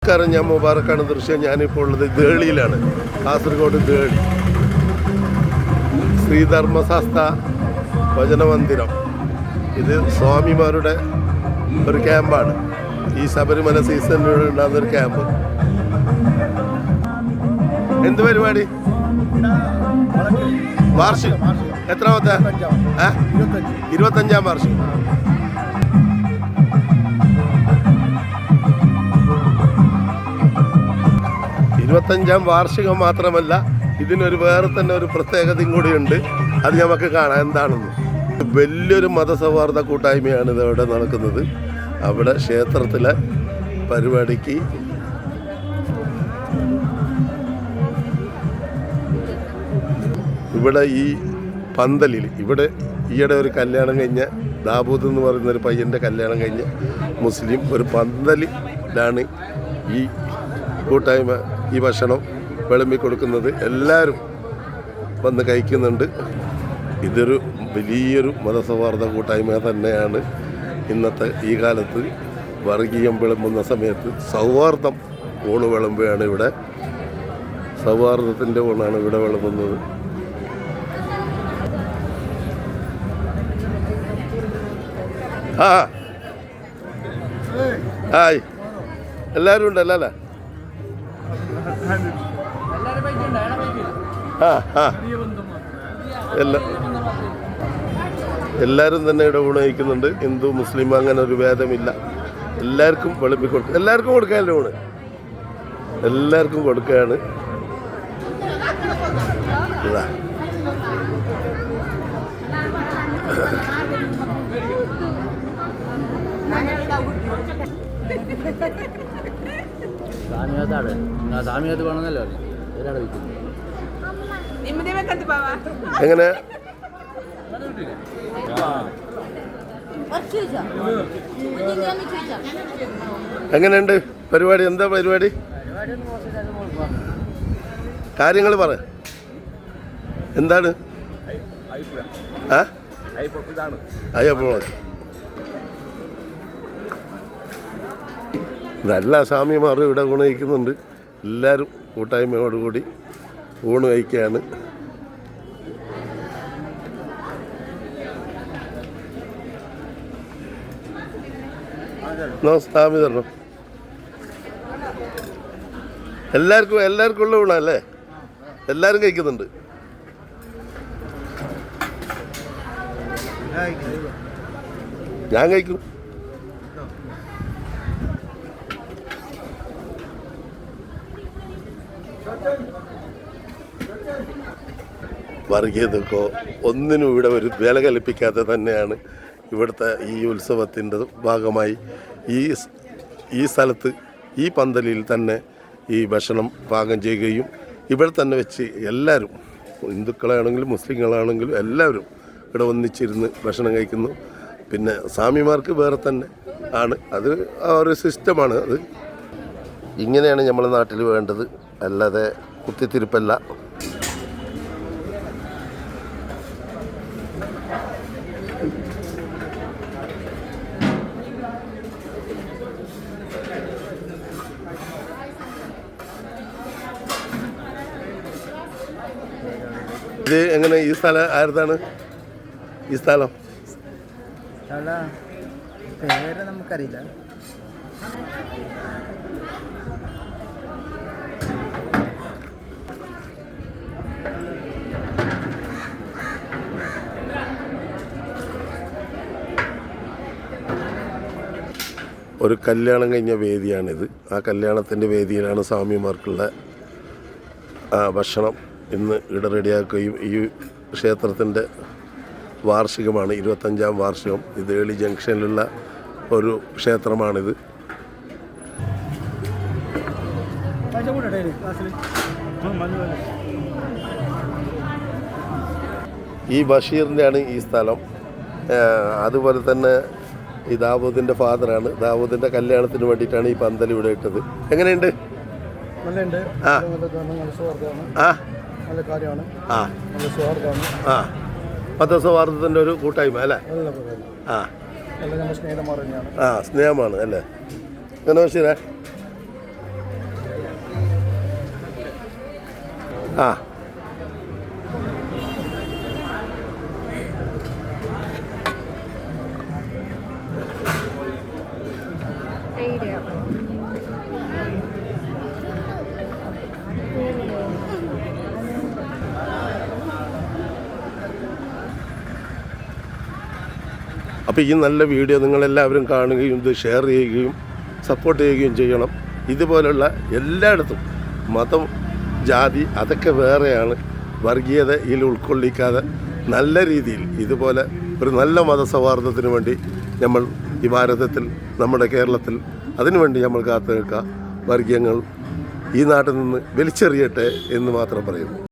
ഞാൻ മുബാറക്കാണ് ദൃശ്യം. ഞാനിപ്പോൾ ഉള്ളത് ദേളിയിലാണ്, കാസർഗോഡ് ദേളി ശ്രീധർമ്മശാസ്ത്ര ഭജനമന്ദിരം. ഇത് സ്വാമിമാരുടെ ഒരു ക്യാമ്പാണ്. ഈ ശബരിമല സീസണിൽ ഉണ്ടാകുന്നൊരു ക്യാമ്പ്. എന്ത് പരിപാടി? വാർഷികം. എത്രാമത്തെ? 25ാം വാർഷികം. ഇരുപത്തഞ്ചാം വാർഷികം മാത്രമല്ല, ഇതിനൊരു വേറെ തന്നെ ഒരു പ്രത്യേകതയും കൂടിയുണ്ട്. അത് നമുക്ക് കാണാം എന്താണെന്ന്. വലിയൊരു മതസൗഹാർദ്ദ കൂട്ടായ്മയാണ് ഇതവിടെ നടക്കുന്നത്. അവിടെ ക്ഷേത്രത്തിലെ പരിപാടിക്ക് ഇവിടെ ഈ പന്തലിൽ ഇവിടെ ഈയിടെ ഒരു കല്യാണം കഴിഞ്ഞ ദാബൂദ് എന്ന് പറയുന്നൊരു പയ്യൻ്റെ കല്യാണം കഴിഞ്ഞ മുസ്ലിം ഒരു പന്തലിലാണ് ഈ കൂട്ടായ്മ ഈ ഭക്ഷണം വിളമ്പി കൊടുക്കുന്നത്. എല്ലാവരും വന്ന് കഴിക്കുന്നുണ്ട്. ഇതൊരു വലിയൊരു മതസൗഹാർദ്ദ കൂട്ടായ്മ തന്നെയാണ്. ഇന്നത്തെ ഈ കാലത്ത് വർഗീയം വിളമ്പുന്ന സമയത്ത് സൗഹാർദ്ദം ഊണ് വിളമ്പുകയാണ് ഇവിടെ. സൗഹാർദ്ദത്തിൻ്റെ ഊണാണ് ഇവിടെ വിളമ്പുന്നത്. ഹായ്, എല്ലാവരും ഉണ്ടല്ലോ അല്ലേ? എല്ലാവരും തന്നെ ഇവിടെ ഊണ് കഴിക്കുന്നുണ്ട്. ഹിന്ദു മുസ്ലിം അങ്ങനെ ഒരു ഭേദമില്ല. എല്ലാവർക്കും വിളമ്പി കൊടുക്കുക. എല്ലാവർക്കും കൊടുക്കാനല്ലേ ഊണ്? എല്ലാവർക്കും കൊടുക്കുകയാണ്. എങ്ങനെ എങ്ങനെയുണ്ട് പരിപാടി? എന്താ പരിപാടി? കാര്യങ്ങൾ പറ. എന്താണ്? അയ്യപ്പോ നല്ല സ്വാമിമാരും ഇവിടെ ഊണ് കഴിക്കുന്നുണ്ട്. എല്ലാവരും കൂട്ടായ്മയോടുകൂടി ഊണ് കഴിക്കുകയാണ്. സ്വാമി തരണം. എല്ലാവർക്കും ഉള്ള ഊണല്ലേ? എല്ലാവരും കഴിക്കുന്നുണ്ട്. ഞാൻ കഴിക്കും. വർഗീയതക്കോ ഒന്നിനും ഇവിടെ ഒരു വില കൽപ്പിക്കാതെ തന്നെയാണ് ഇവിടുത്തെ ഈ ഉത്സവത്തിൻ്റെ ഭാഗമായി ഈ സ്ഥലത്ത് ഈ പന്തലിൽ തന്നെ ഈ ഭക്ഷണം പാകം ചെയ്യുകയും ഇവിടെ തന്നെ വെച്ച് എല്ലാവരും, ഹിന്ദുക്കളാണെങ്കിലും മുസ്ലിങ്ങളാണെങ്കിലും എല്ലാവരും ഇവിടെ ഒന്നിച്ചിരുന്ന് ഭക്ഷണം കഴിക്കുന്നു. പിന്നെ സ്വാമിമാർക്ക് വേറെ തന്നെ ആണ്. അത് ആ ഒരു സിസ്റ്റമാണ്. അത് ഇങ്ങനെയാണ് നമ്മുടെ നാട്ടിൽ വേണ്ടത്, അല്ലാതെ കുത്തിത്തിരിപ്പല്ല. ഇത് എങ്ങനെ? ഈ സ്ഥലം ആരുതാണ്? ഈ സ്ഥലം പേര് നമുക്കറിയില്ല. ഒരു കല്യാണം കഴിഞ്ഞ വേദിയാണിത്. ആ കല്യാണത്തിൻ്റെ വേദിയിലാണ് സ്വാമിമാർക്കുള്ള ഭക്ഷണം ഇന്ന് ഇവിടെ റെഡിയാക്കുകയും ഈ ക്ഷേത്രത്തിൻ്റെ വാർഷികമാണ്, 25ാം വാർഷികം. ഇത് ഏളി ജംഗ്ഷനിലുള്ള ഒരു ക്ഷേത്രമാണിത്. ഈ ബഷീറിൻ്റെയാണ് ഈ സ്ഥലം. അതുപോലെ തന്നെ ഈ ദാവൂദിൻ്റെ ഫാദറാണ്. ദാവൂദിൻ്റെ കല്യാണത്തിന് വേണ്ടിയിട്ടാണ് ഈ പന്തൽ ഇവിടെ ഇട്ടത്. എങ്ങനെയുണ്ട്? മതസൗഹാർദ്ദത്തിൻ്റെ ഒരു കൂട്ടായ്മ അല്ലേ? സ്നേഹമാണ് അല്ലേ? അങ്ങനെ ശരി. ആ അപ്പോൾ ഈ നല്ല വീഡിയോ നിങ്ങളെല്ലാവരും കാണുകയും ഇത് ഷെയർ ചെയ്യുകയും സപ്പോർട്ട് ചെയ്യുകയും ചെയ്യണം. ഇതുപോലുള്ള എല്ലായിടത്തും മതം ജാതി അതൊക്കെ വേറെയാണ്. വർഗീയതയിൽ ഉൾക്കൊള്ളിക്കാതെ നല്ല രീതിയിൽ ഇതുപോലെ ഒരു നല്ല മതസൗഹാർദ്ദത്തിന് വേണ്ടി നമ്മൾ ഈ ഭാരതത്തിൽ നമ്മുടെ കേരളത്തിൽ അതിനുവേണ്ടി നമ്മൾ കാത്തു നിൽക്കുക. വർഗീയങ്ങൾ ഈ നാട്ടിൽ നിന്ന് വലിച്ചെറിയട്ടെ എന്ന് മാത്രം പറയുന്നു.